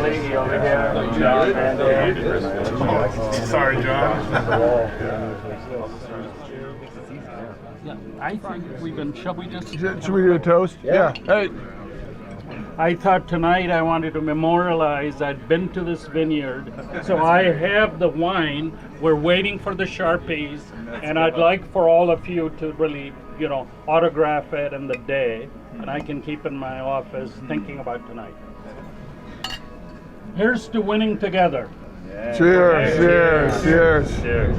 lady over here. Sorry, John. I think shall we just... Should we do a toast? Yeah. Hey. I thought tonight I wanted to memorialize I'd been to this vineyard, so I have the wine. We're waiting for the Sharpies, and I'd like for all of you to really, autograph it in the day, and I can keep in my office thinking about tonight. Here's to winning together. Cheers, cheers, cheers. Cheers.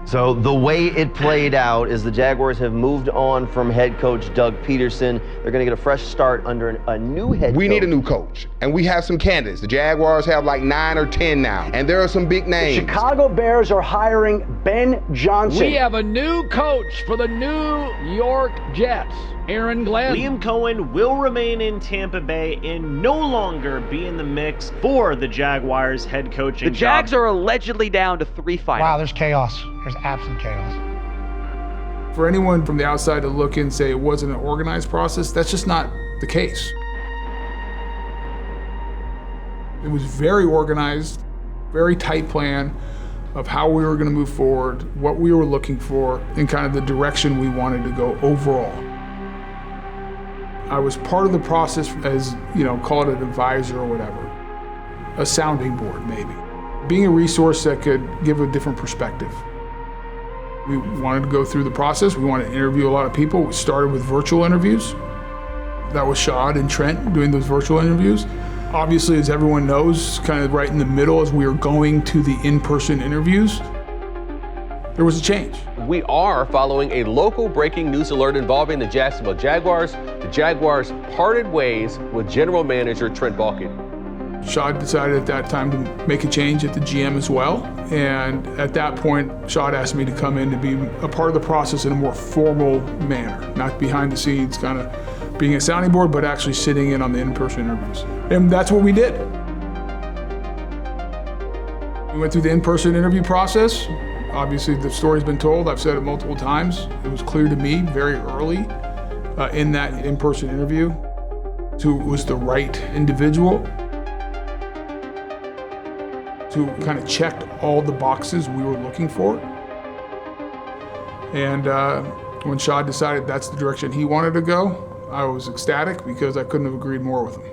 So the way it played out is the Jaguars have moved on from head coach Doug Peterson. They're going to get a fresh start under a new head coach. We need a new coach, and we have some candidates. The Jaguars have like 9 or 10 now, and there are some big names. The Chicago Bears are hiring Ben Johnson. We have a new coach for the New York Jets, Aaron Glenn. Liam Coen will remain in Tampa Bay and no longer be in the mix for the Jaguars head coaching The Jags are allegedly down to 3 finals. Wow, there's chaos. There's absolute chaos. For anyone from the outside to look in and say it wasn't an organized process, that's just not the case. It was very organized, very tight plan of how we were going to move forward, what we were looking for, and kind of the direction we wanted to go overall. I was part of the process as, call it an advisor or whatever, a sounding board maybe, being a resource that could give a different perspective. We wanted to go through the process. We wanted to interview a lot of people. We started with virtual interviews. That was Shad and Trent doing those virtual interviews. Obviously, as everyone knows, kind of right in the middle as we were going to the in-person interviews, there was a change. We are following a local breaking news alert involving the Jacksonville Jaguars. The Jaguars parted ways with General Manager Trent Baalke. Shad decided at that time to make a change at the GM as well. And at that point, Shad asked me to come in to be a part of the process in a more formal manner, not behind the scenes, kind of being a sounding board, but actually sitting in on the in-person interviews. And that's what we did. We went through the in-person interview process. Obviously, the story's been told. I've said it multiple times. It was clear to me very early in that in-person interview who was the right individual, who kind of checked all the boxes we were looking for. And when Shad decided that's the direction he wanted to go, I was ecstatic because I couldn't have agreed more with him.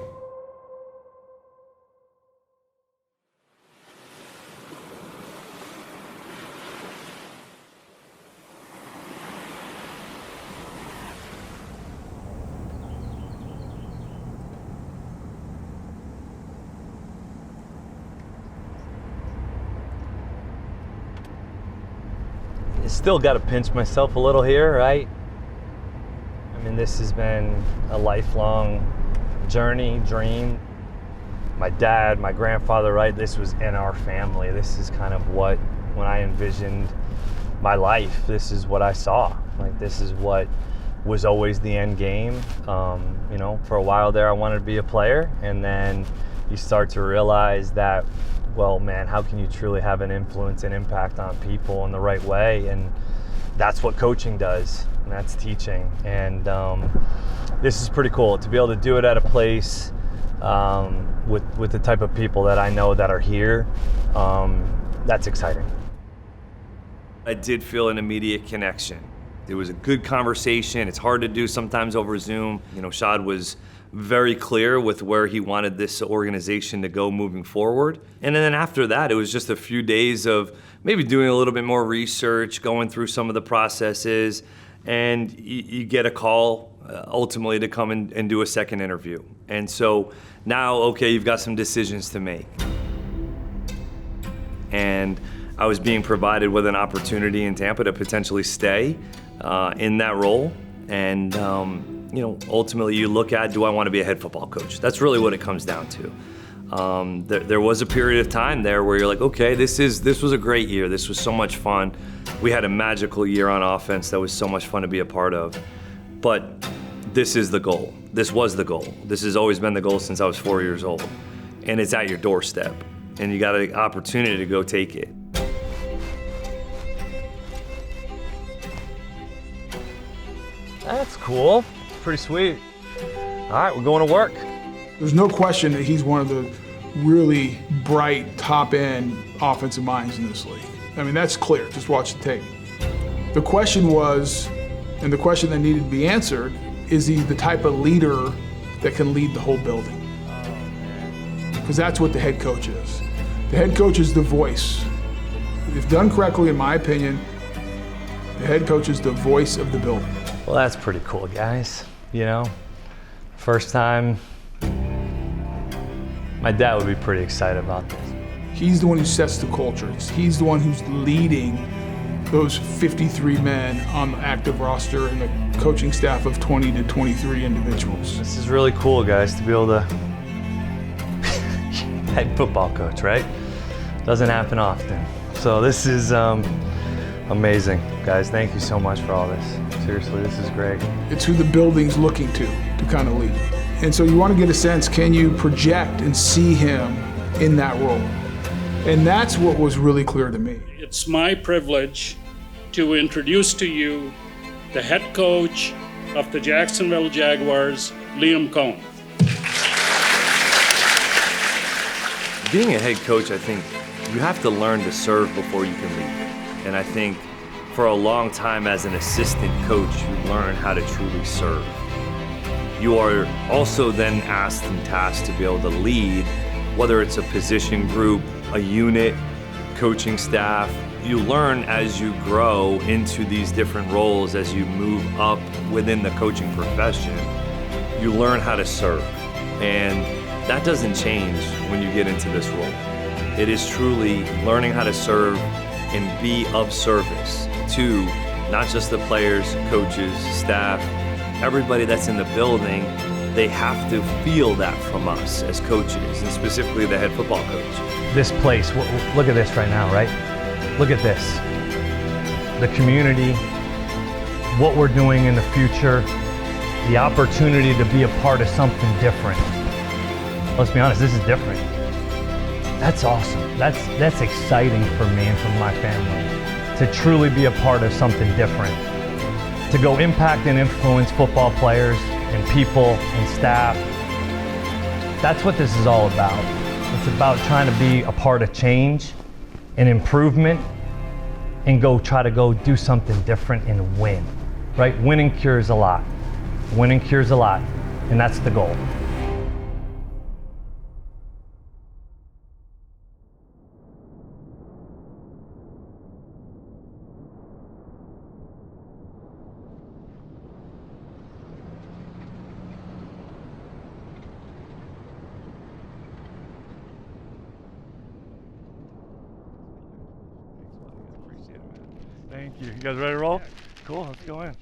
Still got to pinch myself a little here, right? I mean, this has been a lifelong journey, dream. My dad, my grandfather, right? This was in our family. This is kind of what, when I envisioned my life, this is what I saw. Like, this is what was always the end game. For a while there, I wanted to be a player, and then you start to realize that, well, man, how can you truly have an influence and impact on people in the right way? And that's what coaching does, and that's teaching. And this is pretty cool to be able to do it at a place with the type of people that I know that are here. That's exciting. I did feel an immediate connection. It was a good conversation. It's hard to do sometimes over Zoom. Shad was very clear with where he wanted this organization to go moving forward. And then after that, it was just a few days of maybe doing a little bit more research, going through some of the processes, and you get a call ultimately to come and do a second interview. And so now, okay, you've got some decisions to make. And I was being provided with an opportunity in Tampa to potentially stay in that role. And ultimately you look at, do I want to be a head football coach? That's really what it comes down to. There was a period of time there where you're like, okay, this was a great year. This was so much fun. We had a magical year on offense that was so much fun to be a part of. But this is the goal. This was the goal. This has always been the goal since I was 4 years old. And it's at your doorstep. And you got an opportunity to go take it. That's cool. Pretty sweet. All right, we're going to work. There's no question that he's one of the really bright, top-end offensive minds in this league. I mean, that's clear. Just watch the tape. The question was, and the question that needed to be answered, is he the type of leader that can lead the whole building? Because that's what the head coach is. The head coach is the voice. If done correctly, in my opinion, the head coach is the voice of the building. Well, that's pretty cool, guys. First time, my dad would be pretty excited about this. He's the one who sets the culture. He's the one who's leading those 53 men on the active roster and the coaching staff of 20 to 23 individuals. This is really cool, guys, to be able to head football coach, right? Doesn't happen often. So this is amazing. Guys, thank you so much for all this. Seriously, this is great. It's who the building's looking to kind of lead. And so you want to get a sense, can you project and see him in that role? And that's what was really clear to me. It's my privilege to introduce to you the head coach of the Jacksonville Jaguars, Liam Coen. Being a head coach, I think you have to learn to serve before you can lead. And I think for a long time as an assistant coach, you learn how to truly serve. You are also then asked and tasked to be able to lead, whether it's a position group, a unit, coaching staff. You learn as you grow into these different roles, as you move up within the coaching profession, you learn how to serve. And that doesn't change when you get into this role. It is truly learning how to serve and be of service to not just the players, coaches, staff, everybody that's in the building. They have to feel that from us as coaches, and specifically the head football coach. This place, look at this right now, right? Look at this. The community, what we're doing in the future, the opportunity to be a part of something different. Let's be honest, this is different. That's awesome. That's exciting for me and for my family, to truly be a part of something different, to go impact and influence football players and people and staff. That's what this is all about. It's about trying to be a part of change and improvement and try to go do something different and win, right? Winning cures a lot. Winning cures a lot, and that's the goal. Thank you. You guys ready to roll? Cool, let's go in.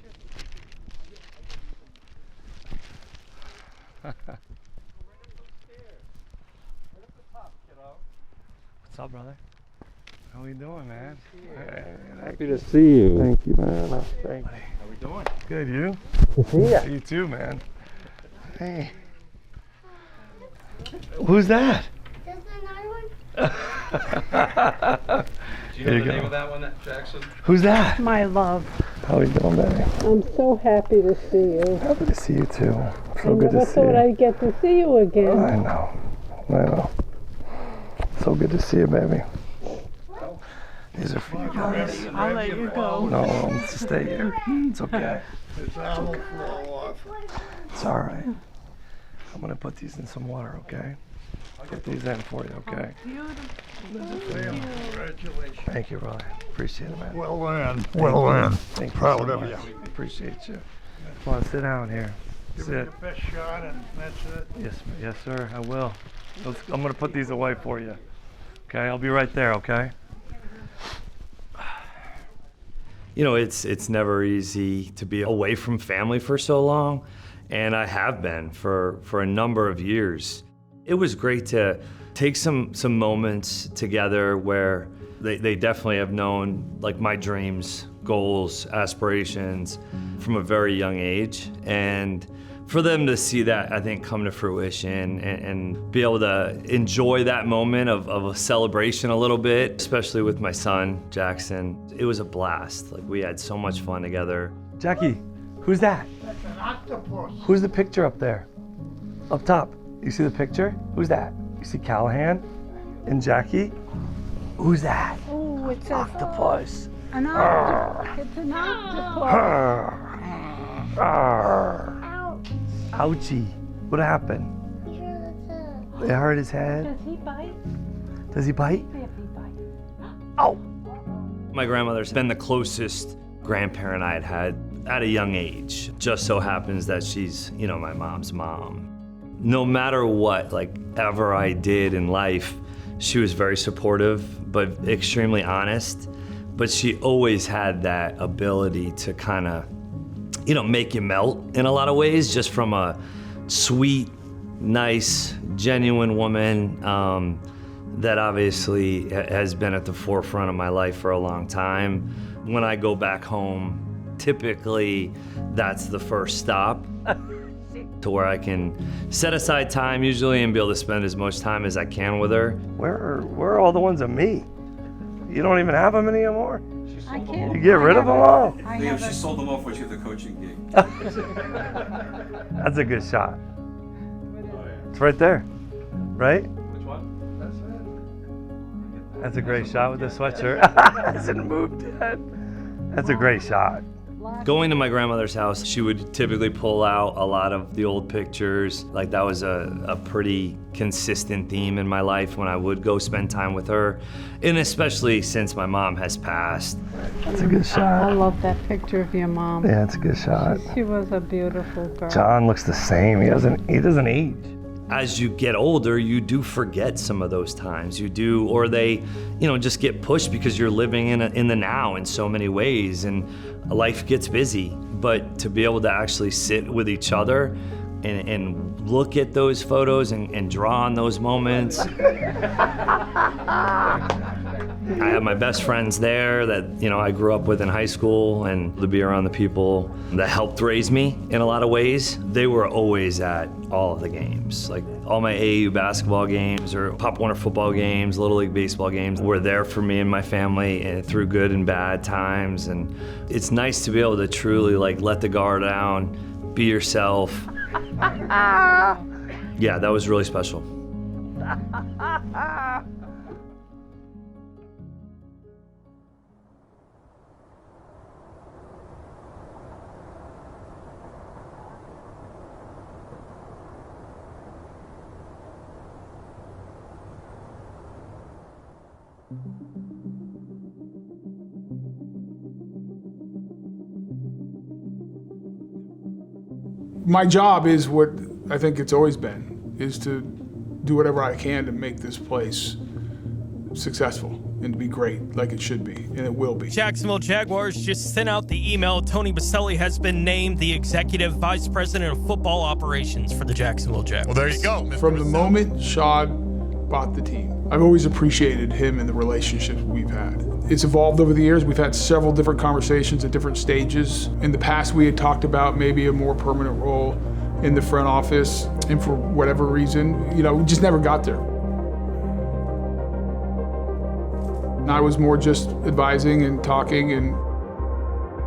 What's up, brother? How we doing, man? Hey, happy to see you. Thank you, man. Thank you. How we doing? Good, you? Yeah. You too, man. Hey. Who's that? There's another one. Do you know the name of that one, Jackson? Who's that? My love. How are you doing, baby? I'm so happy to see you. Happy to see you too. So I good to never see thought you. I'd get to see you again. I know. So good to see you, baby. These are for you guys. I'll let you go. No, I'll stay here. It's okay. It's okay. It's all right. I'm gonna put these in some water, okay? I'll get these in for you, okay? Congratulations. Thank you, brother. Appreciate it, man. Well done. Well done. Thank you Proud so of much. you. Appreciate you. Come on, sit down here. Give Sit. it your best shot and that's it. Yes, sir. I will. I'm gonna put these away for you. Okay, I'll be right there. Okay. You know, it's never easy to be away from family for so long, and I have been for a number of years. It was great to take some moments together where they definitely have known like my dreams, goals, aspirations from a very young age. And for them to see that, I think, come to fruition and be able to enjoy that moment of a celebration a little bit, especially with my son, Jackson. It was a blast. Like, we had so much fun together. Jackie, who's that? That's an octopus. Who's the picture up there? Up top. You see the picture? Who's that? You see Callahan and Jackie? Who's that? Oh, it's an Octopus. An octopus. It's an octopus. Ouchie. What happened? It hurt his head? Does he bite? Does he bite? See if he bites. Oh! My grandmother's been the closest grandparent I had at a young age. Just so happens that she's, you know, my mom's mom. No matter what, like, ever I did in life, she was very supportive, but extremely honest. But she always had that ability to kind of, you know, make you melt in a lot of ways, just from a sweet, nice, genuine woman that obviously has been at the forefront of my life for a long time. When I go back home, typically that's the first stop to where I can set aside time usually and be able to spend as much time as I can with her. Where are all the ones of me? You don't even have them anymore? I can't. You get rid of them all? She sold them off when she had the coaching gig. That's a good shot. It's right there, right? Which one? That's a great shot with the sweatshirt. Hasn't moved yet. That's a great shot. Going to my grandmother's house, she would typically pull out a lot of the old pictures. Like, that was a pretty consistent theme in my life when I would go spend time with her. And especially since my mom has passed. That's a good shot. I love that picture of your mom. Yeah, it's a good shot. She was a beautiful girl. John looks the same. He doesn't age. As you get older, you do forget some of those times. You do, or they, you know, just get pushed because you're living in the now in so many ways, and life gets busy. But to be able to actually sit with each other and look at those photos and draw on those moments. I have my best friends there that, you know, I grew up with in high school, and to be around the people that helped raise me in a lot of ways. They were always at all of the games. Like, all my AAU basketball games or Pop Warner football games, Little League baseball games were there for me and my family, and through good and bad times. And it's nice to be able to truly, like, let the guard down, be yourself. Yeah, that was really special. My job is what I think it's always been, is to do whatever I can to make this place successful and to be great like it should be, and it will be. Jacksonville Jaguars just sent out the email. Tony Boselli has been named the Executive Vice President of Football Operations for the Jacksonville Jaguars. Well, there you go. Mr. From the moment Shad bought the team, I've always appreciated him and the relationships we've had. It's evolved over the years. We've had several different conversations at different stages. In the past, we had talked about maybe a more permanent role in the front office, and for whatever reason, you know, we just never got there. And I was more just advising and talking, and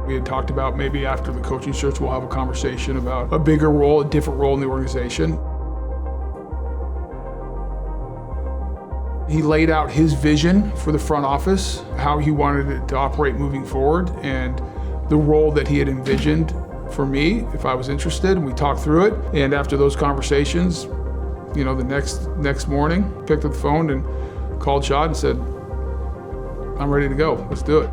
we had talked about maybe after the coaching search, we'll have a conversation about a bigger role, a different role in the organization. He laid out his vision for the front office, how he wanted it to operate moving forward, and the role that he had envisioned for me, if I was interested, and we talked through it. And after those conversations, you know, the next morning, picked up the phone and called Shad and said, I'm ready to go, let's do it.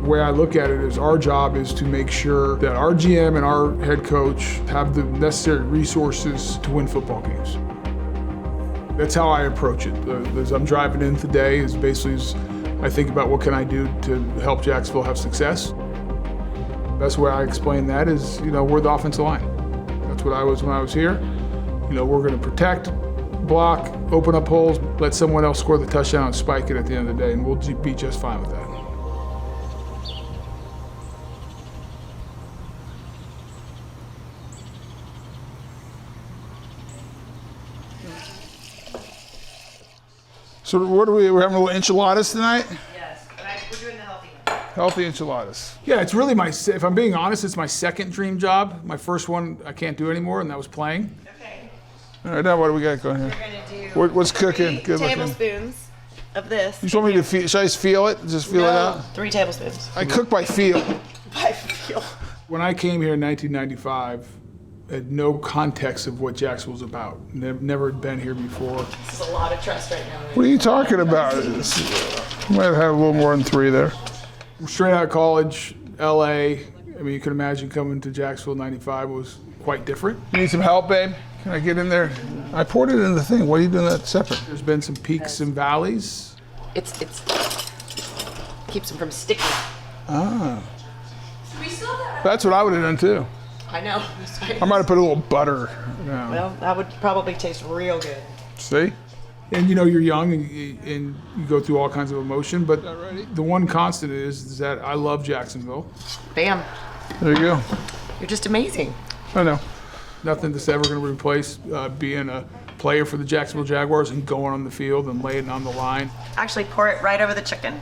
The way I look at it is our job is to make sure that our GM and our head coach have the necessary resources to win football games. That's how I approach it. As I'm driving in today, is basically I think about what can I do to help Jacksonville have success. Best way I explain that is, we're the offensive line. That's what I was when I was here. We're going to protect, block, open up holes, let someone else score the touchdown and spike it at the end of the day, and we'll be just fine with that. So what are we're having a little enchiladas tonight? Yes, but we're doing the healthy one. Healthy enchiladas. Yeah, it's really if I'm being honest, it's my second dream job. My first one I can't do anymore, and that was playing. Okay. All right, now what do we got going here? We're gonna do What's cooking? 3 Good looking. tablespoons of this. You just want me to feel, should I just feel it? Just feel it out? 3 tablespoons. I cook by feel. By feel. When I came here in 1995, I had no context of what Jacksonville's about. Never had been here before. This is a lot of trust right now. What are you talking about? Might have a little more than 3 there. Straight out of college, LA. I mean, you can imagine coming to Jacksonville in 95 was quite different. You need some help, babe? Can I get in there? I poured it in the thing. What are you doing that separate? There's been some peaks and valleys. It's keeps them from sticking. Ah. So we still have That's what I would have done too. I know. I might have put a little butter. Well, that would probably taste real good. See? And you're young and you go through all kinds of emotion, but the one constant is that I love Jacksonville. Bam. There you go. You're just amazing. I know. Nothing that's ever going to replace being a player for the Jacksonville Jaguars and going on the field and laying on the line. Actually, pour it right over the chicken.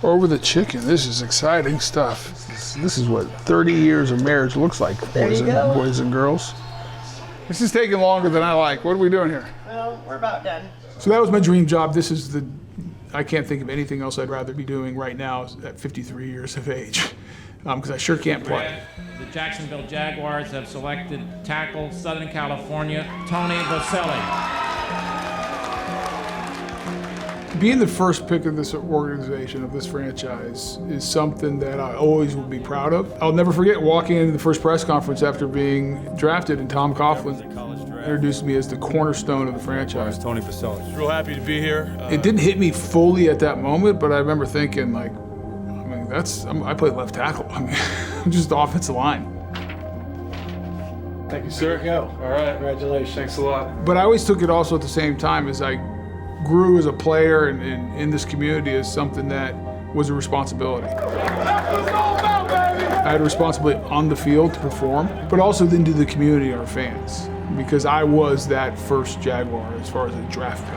Over the chicken. This is exciting stuff. This is what 30 years of marriage looks like, boys and girls. This is taking longer than I like. What are we doing here? Well, we're about done. So that was my dream job. This is I can't think of anything else I'd rather be doing right now at 53 years of age, because I sure can't play. The Jacksonville Jaguars have selected tackle Southern California, Tony Boselli. Being the first pick of this organization, of this franchise, is something that I always will be proud of. I'll never forget walking into the first press conference after being drafted, and Tom Coughlin introduced me as the cornerstone of the franchise. Tony Boselli. Real happy to be here. It didn't hit me fully at that moment, but I remember thinking, I played left tackle. I'm just the offensive line. Thank you, sir. Go. All right. Congratulations. Thanks a lot. But I always took it also at the same time as I grew as a player and in this community as something that was a responsibility. I had a responsibility on the field to perform, but also then to the community, our fans, because I was that first Jaguar as far as a draft pick.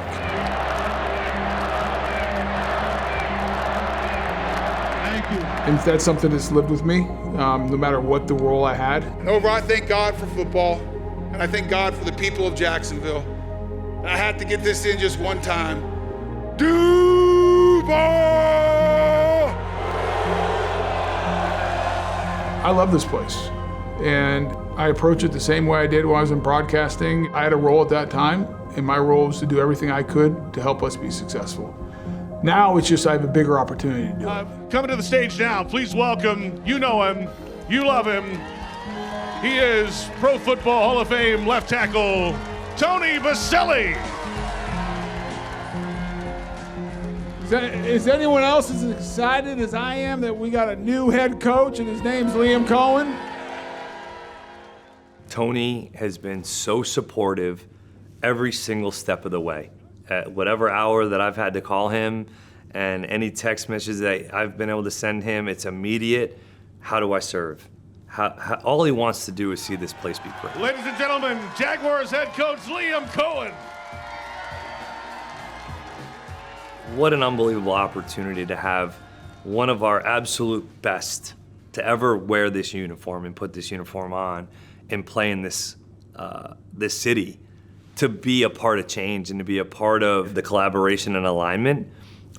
Thank you. And that's something that's lived with me, no matter what the role I had. Over, I thank God for football, and I thank God for the people of Jacksonville. I had to get this in just one time. Duval! I love this place, and I approach it the same way I did when I was in broadcasting. I had a role at that time, and my role was to do everything I could to help us be successful. Now it's just I have a bigger opportunity to do it. Coming to the stage now, please welcome, you know him, you love him. He is Pro Football Hall of Fame left tackle, Tony Boselli. Is anyone else as excited as I am that we got a new head coach and his name's Liam Coen? Tony has been so supportive every single step of the way. At whatever hour that I've had to call him and any text messages that I've been able to send him, it's immediate. How do I serve? All he wants to do is see this place be great. Ladies and gentlemen, Jaguars head coach Liam Coen. What an unbelievable opportunity to have one of our absolute best to ever wear this uniform and put this uniform on and play in this city, to be a part of change and to be a part of the collaboration and alignment.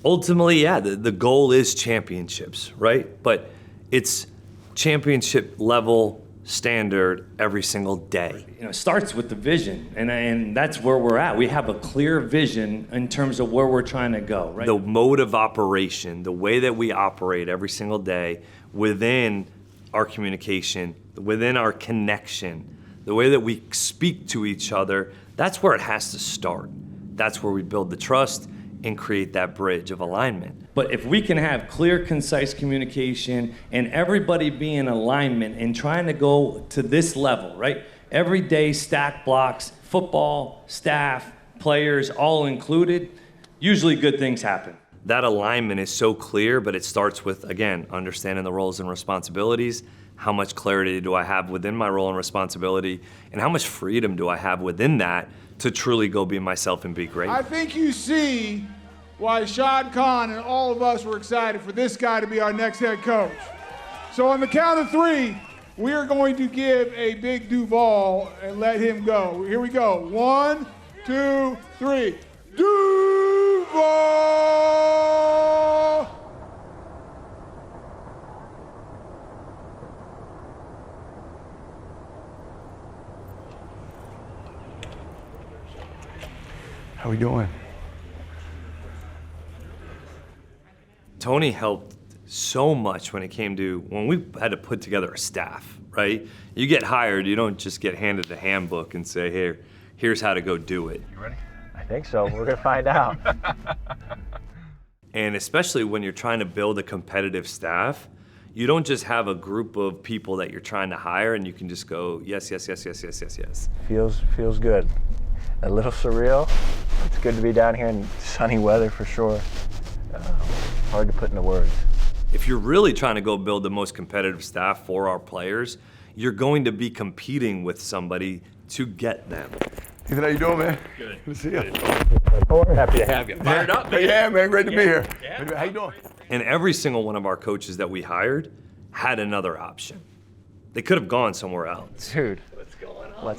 Ultimately, yeah, the goal is championships, right? But it's championship level standard every single day. It starts with the vision, and that's where we're at. We have a clear vision in terms of where we're trying to go, right? The mode of operation, the way that we operate every single day within our communication, within our connection, the way that we speak to each other, that's where it has to start. That's where we build the trust and create that bridge of alignment. But if we can have clear, concise communication and everybody be in alignment and trying to go to this level, right? Every day, stack blocks, football, staff, players, all included, usually good things happen. That alignment is so clear, but it starts with, again, understanding the roles and responsibilities. How much clarity do I have within my role and responsibility? And how much freedom do I have within that to truly go be myself and be great? I think you see why Shad Khan and all of us were excited for this guy to be our next head coach. So on the count of 3, we are going to give a big Duval and let him go. Here we go. 1, 2, 3. Duval! How we doing? Tony helped so much when we had to put together a staff, right? You get hired, you don't just get handed a handbook and say, here's how to go do it. You ready? I think so. We're gonna find out. And especially when you're trying to build a competitive staff, you don't just have a group of people that you're trying to hire and you can just go, yes, yes, yes, yes, yes, yes, yes. Feels good. A little surreal. It's good to be down here in sunny weather for sure. Hard to put into words. If you're really trying to go build the most competitive staff for our players, you're going to be competing with somebody to get them. Ethan, how you doing, man? Good. Good to see you. Happy to have you. Fired up, man. Yeah, man, great to be here. Yeah. How you doing? And every single one of our coaches that we hired had another option. They could have gone somewhere else. Dude, let's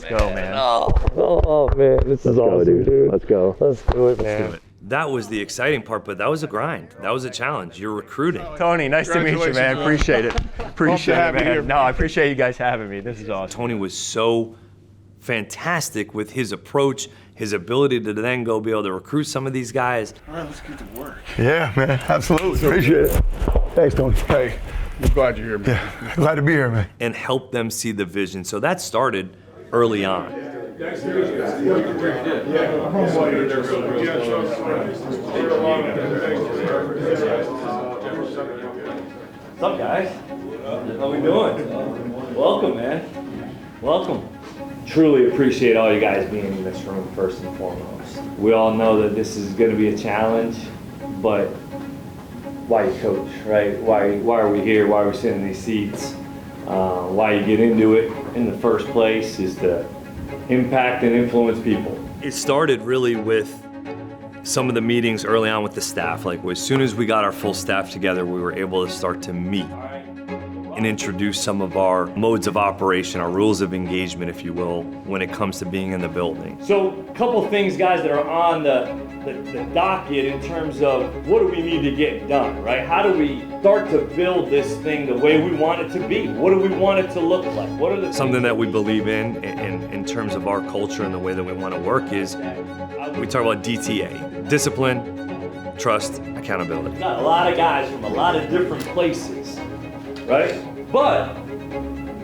go, man. Oh man, this is awesome, dude. Let's go. Let's do it, man. That was the exciting part, but that was a grind. That was a challenge. You're recruiting. Tony, nice to meet you, man. Appreciate it. Appreciate it, man. No, I appreciate you guys having me. This is awesome. Tony was so fantastic with his approach, his ability to then go be able to recruit some of these guys. All right, let's get to work. Yeah, man. Absolutely. Appreciate it. Thanks, Tony. Hey, I'm glad you're here, man. Yeah, glad to be here, man. And help them see the vision. So that started early on. What's up, guys? How we doing? Welcome, man. Welcome. Truly appreciate all you guys being in this room first and foremost. We all know that this is going to be a challenge, but why you coach, right? Why are we here? Why are we sitting in these seats? Why you get into it in the first place is to impact and influence people. It started really with some of the meetings early on with the staff. Like as soon as we got our full staff together, we were able to start to meet and introduce some of our modes of operation, our rules of engagement, if you will, when it comes to being in the building. So a couple things, guys, that are on the docket in terms of what do we need to get done, right? How do we start to build this thing the way we want it to be? What do we want it to look like? What are the something that we believe in terms of our culture and the way that we want to work is we talk about DTA, discipline, trust, accountability. Got a lot of guys from a lot of different places, right? But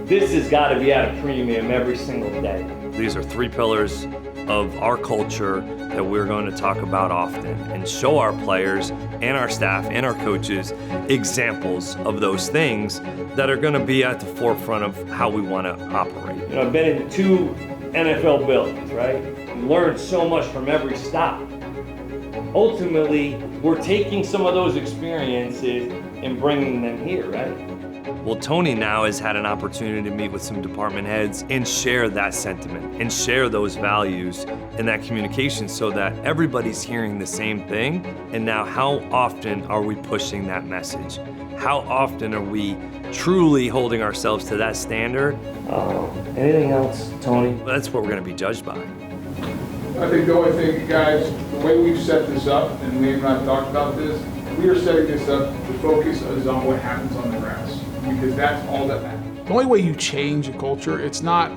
this has got to be at a premium every single day. These are 3 pillars of our culture that we're going to talk about often and show our players and our staff and our coaches examples of those things that are going to be at the forefront of how we want to operate. You know, I've been in 2 NFL buildings, right? Learned so much from every stop. Ultimately, we're taking some of those experiences and bringing them here, right? Well, Tony now has had an opportunity to meet with some department heads and share that sentiment and share those values and that communication so that everybody's hearing the same thing. And now how often are we pushing that message? How often are we truly holding ourselves to that standard? Anything else, Tony? That's what we're going to be judged by. I think the only thing, guys, the way we've set this up, and Liam and I have talked about this, we are setting this up to focus is on what happens on the grass, because that's all that matters. The only way you change a culture, it's not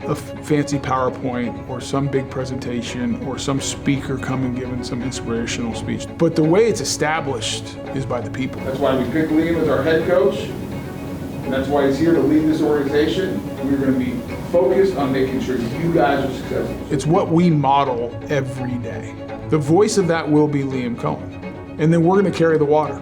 a fancy PowerPoint or some big presentation or some speaker coming giving some inspirational speech, but the way it's established is by the people. That's why we picked Liam as our head coach, and that's why he's here to lead this organization. We're going to be focused on making sure you guys are successful. It's what we model every day. The voice of that will be Liam Coen. and then we're going to carry the water.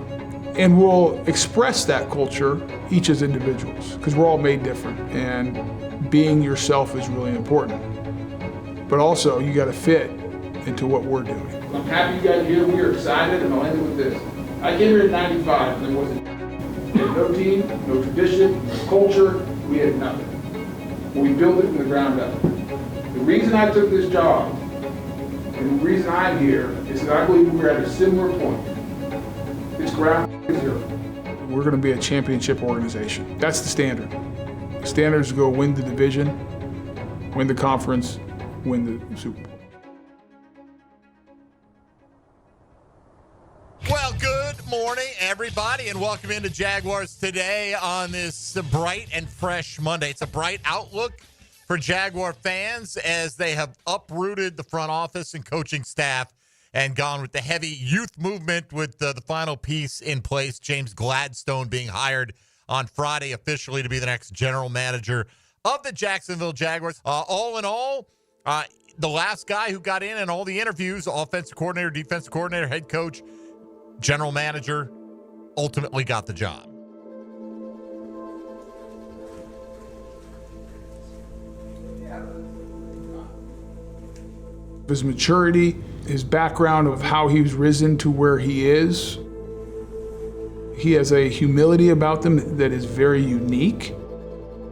And we'll express that culture, each as individuals, because we're all made different, and being yourself is really important. But also, you got to fit into what we're doing. I'm happy you guys are here. We are excited, and I'll end it with this. I came here in '95, and there wasn't we had no team, no tradition, no culture. We had nothing. We built it from the ground up. The reason I took this job, and the reason I'm here, is that I believe we're at a similar point. It's ground zero. We're going to be a championship organization. That's the standard. The standard is to go win the division, win the conference, win the Super Bowl. Well, good morning, everybody, and welcome into Jaguars Today on this bright and fresh Monday. It's a bright outlook for Jaguar fans as they have uprooted the front office and coaching staff and gone with the heavy youth movement with the final piece in place, James Gladstone being hired on Friday officially to be the next general manager of the Jacksonville Jaguars. All in all, the last guy who got in all the interviews, offensive coordinator, defensive coordinator, head coach, general manager, ultimately got the job. His maturity, his background of how he's risen to where he is. He has a humility about them that is very unique.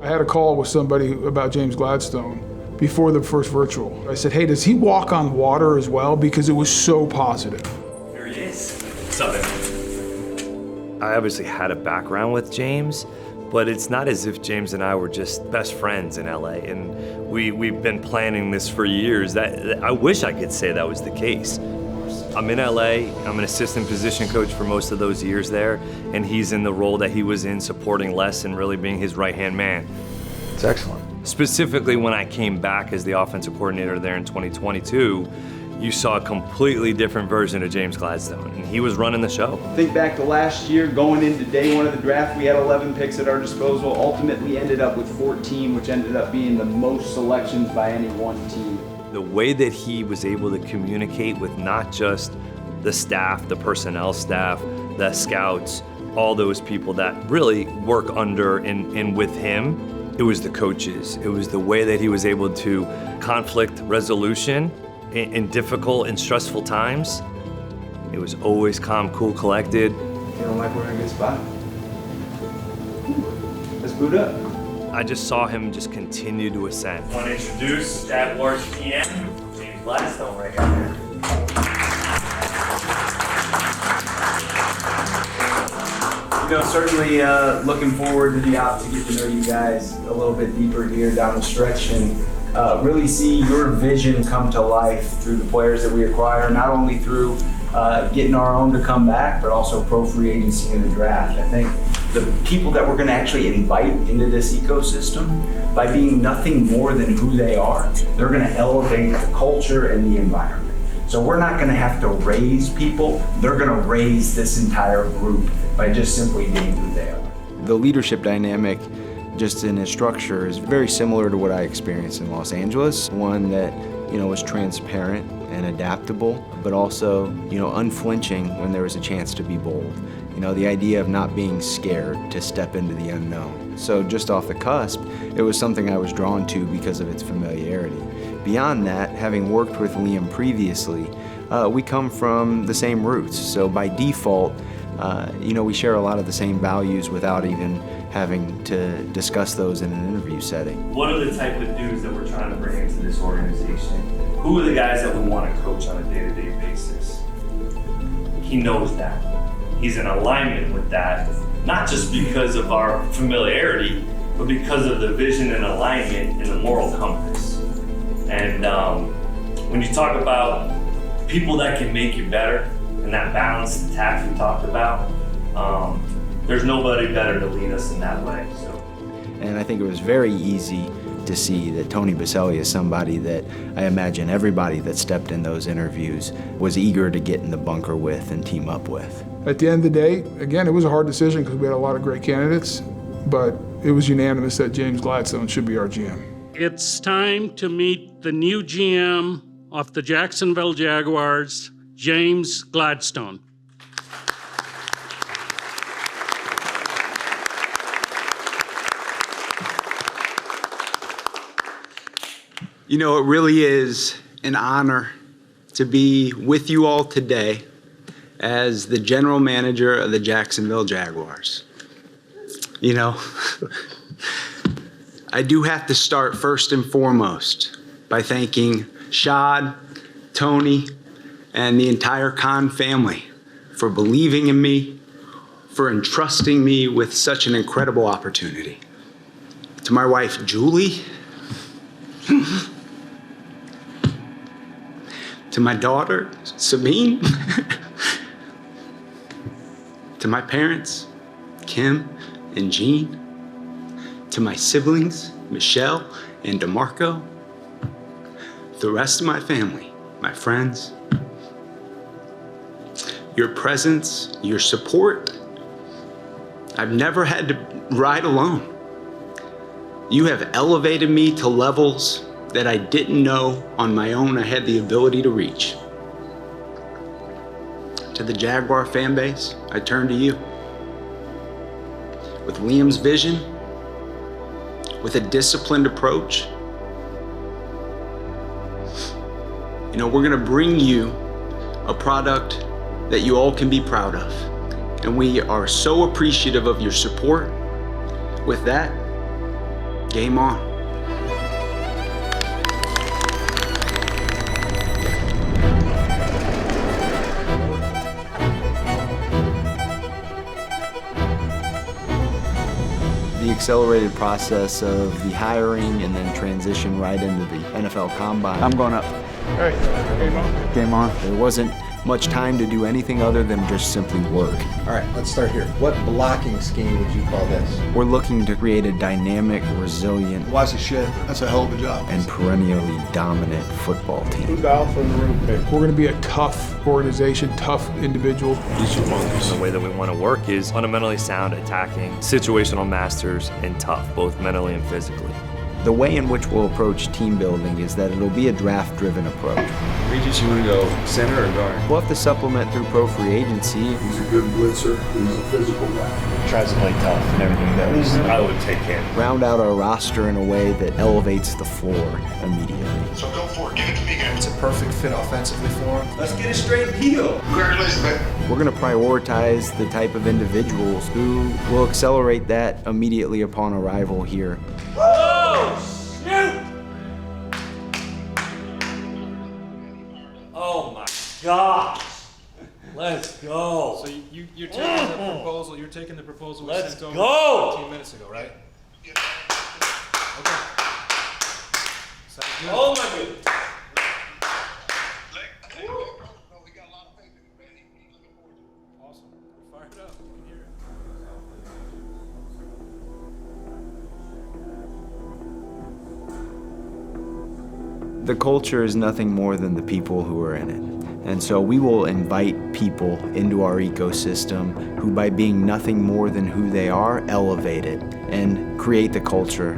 I had a call with somebody about James Gladstone before the first virtual. I said, hey, does he walk on water as well? Because it was so positive. Here he is. What's up, I obviously had a background with James, but it's not as if James and I were just best friends in LA, and we've been planning this for years. That I wish I could say that was the case. I'm in LA, I'm an assistant position coach for most of those years there, and he's in the role that he was in, supporting Les and really being his right-hand man. It's excellent. Specifically when I came back as the offensive coordinator there in 2022, you saw a completely different version of James Gladstone, and he was running the show. Think back to last year, going into day one of the draft, we had 11 picks at our disposal, ultimately ended up with 14, which ended up being the most selections by any one team. The way that he was able to communicate with not just the staff, the personnel staff, the scouts, all those people that really work under and with him, it was the coaches. It was the way that he was able to conflict resolution in difficult and stressful times. It was always calm, cool, collected. Feeling like we're in a good spot. Let's boot up. I just saw him just continue to ascend. I want to introduce Jaguars GM James Gladstone right here. You know, certainly looking forward to the op to get to know you guys a little bit deeper here down the stretch and really see your vision come to life through the players that we acquire, not only through getting our own to come back, but also pro free agency in the draft. I think the people that we're going to actually invite into this ecosystem, by being nothing more than who they are, they're going to elevate the culture and the environment. So we're not going to have to raise people, they're going to raise this entire group by just simply being who they are. The leadership dynamic just in its structure is very similar to what I experienced in Los Angeles. One that, was transparent and adaptable, but also, unflinching when there was a chance to be bold. The idea of not being scared to step into the unknown. So just off the cusp, it was something I was drawn to because of its familiarity. Beyond that, having worked with Liam previously, we come from the same roots. So by default, we share a lot of the same values without even having to discuss those in an interview setting. What are the type of dudes that we're trying to bring into this organization? Who are the guys that we want to coach on a day-to-day basis? He knows that. He's in alignment with that, not just because of our familiarity, but because of the vision and alignment and the moral compass. And when you talk about people that can make you better and that balanced attack we talked about, there's nobody better to lead us in that way. So. And I think it was very easy to see that Tony Boselli is somebody that I imagine everybody that stepped in those interviews was eager to get in the bunker with and team up with. At the end of the day, again, it was a hard decision because we had a lot of great candidates, but it was unanimous that James Gladstone should be our GM. It's time to meet the new GM of the Jacksonville Jaguars, James Gladstone. You know, it really is an honor to be with you all today as the general manager of the Jacksonville Jaguars. You know, I do have to start first and foremost by thanking Shad, Tony, and the entire Coen family for believing in me, for entrusting me with such an incredible opportunity. To my wife, Julie, to my daughter, Sabine, to my parents, Kim and Jean, to my siblings, Michelle and DeMarco, the rest of my family, my friends, your presence, your support. I've never had to ride alone. You have elevated me to levels that I didn't know on my own I had the ability to reach. To the Jaguar fan base, I turn to you. With Liam's vision, with a disciplined approach, you know, we're gonna bring you a product that you all can be proud of. And we are so appreciative of your support. With that, game on. The accelerated process of the hiring and then transition right into the NFL Combine. I'm going up. Hey, game on. Game on. There wasn't much time to do anything other than just simply work. All right, let's start here. What blocking scheme would you call this? We're looking to create a dynamic, resilient, Watch the shit. That's a hell of a job. and perennially dominant football team. Who's the alpha in the room? We're going to be a tough organization, tough individuals. The way that we want to work is fundamentally sound, attacking, situational masters, and tough, both mentally and physically. The way in which we'll approach team building is that it'll be a draft-driven approach. Regis, you want to go center or guard? We'll have to supplement through pro free agency. He's a good blitzer. He's a physical guy. Tries to play tough and everything he does. I would take him. Round out our roster in a way that elevates the floor immediately. So go for it. Give it to me again. It's a perfect fit offensively for him. Let's get it straight and heal. Congratulations, man. We're going to prioritize the type of individuals who will accelerate that immediately upon arrival here. Oh my gosh! Let's go. So you're taking the proposal. You're taking the proposal. Let's sent over go. 15 minutes ago, right? Okay. Sounds good. Oh my goodness! Awesome. We're fired up. We can hear it. The culture is nothing more than the people who are in it. And so we will invite people into our ecosystem who, by being nothing more than who they are, elevate it and create the culture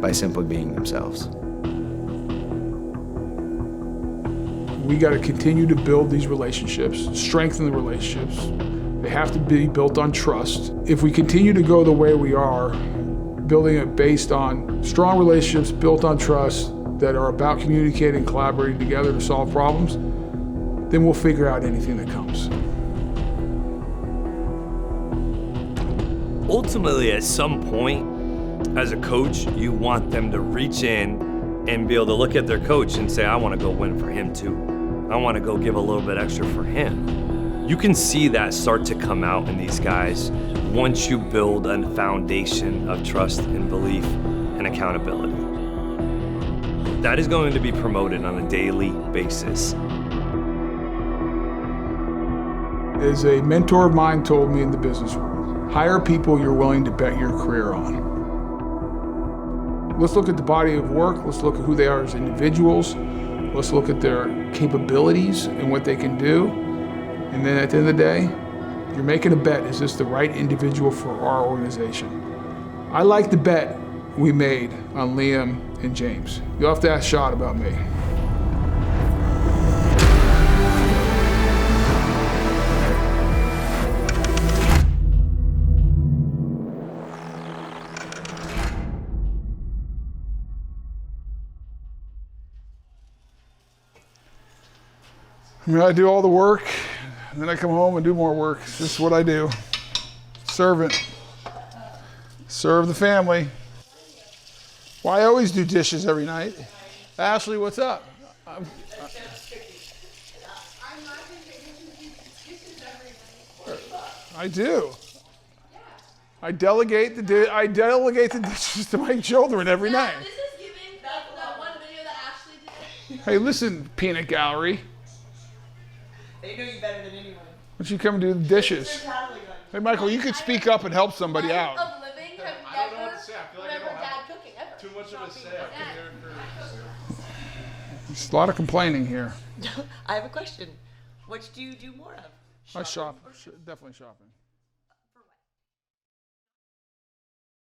by simply being themselves. We got to continue to build these relationships, strengthen the relationships. They have to be built on trust. If we continue to go the way we are, building it based on strong relationships built on trust that are about communicating and collaborating together to solve problems, then we'll figure out anything that comes. Ultimately, at some point, as a coach, you want them to reach in and be able to look at their coach and say, I want to go win for him too. I want to go give a little bit extra for him. You can see that start to come out in these guys once you build a foundation of trust and belief and accountability. That is going to be promoted on a daily basis. As a mentor of mine told me in the business world, hire people you're willing to bet your career on. Let's look at the body of work. Let's look at who they are as individuals. Let's look at their capabilities and what they can do. And then at the end of the day, you're making a bet. Is this the right individual for our organization? I like the bet we made on Liam and James. You'll have to ask Shad about me. mean, I do all the work, and then I come home and do more work. This is what I do. Servant. Serve the family. Well, I always do dishes every night. Ashley, what's up? I do. I delegate the dishes to my children every night. This is giving that one video that Ashley did. Hey, listen, Peanut Gallery. They know you better than anyone. Why don't you come do the dishes? Hey, Michael, you could speak up and help somebody out. Of living have I don't know never what to say. I feel like I remember don't dad have cooking ever. too much of a say. There's a lot of complaining here. I have a question. Which do you do more of? I shop. Definitely shopping.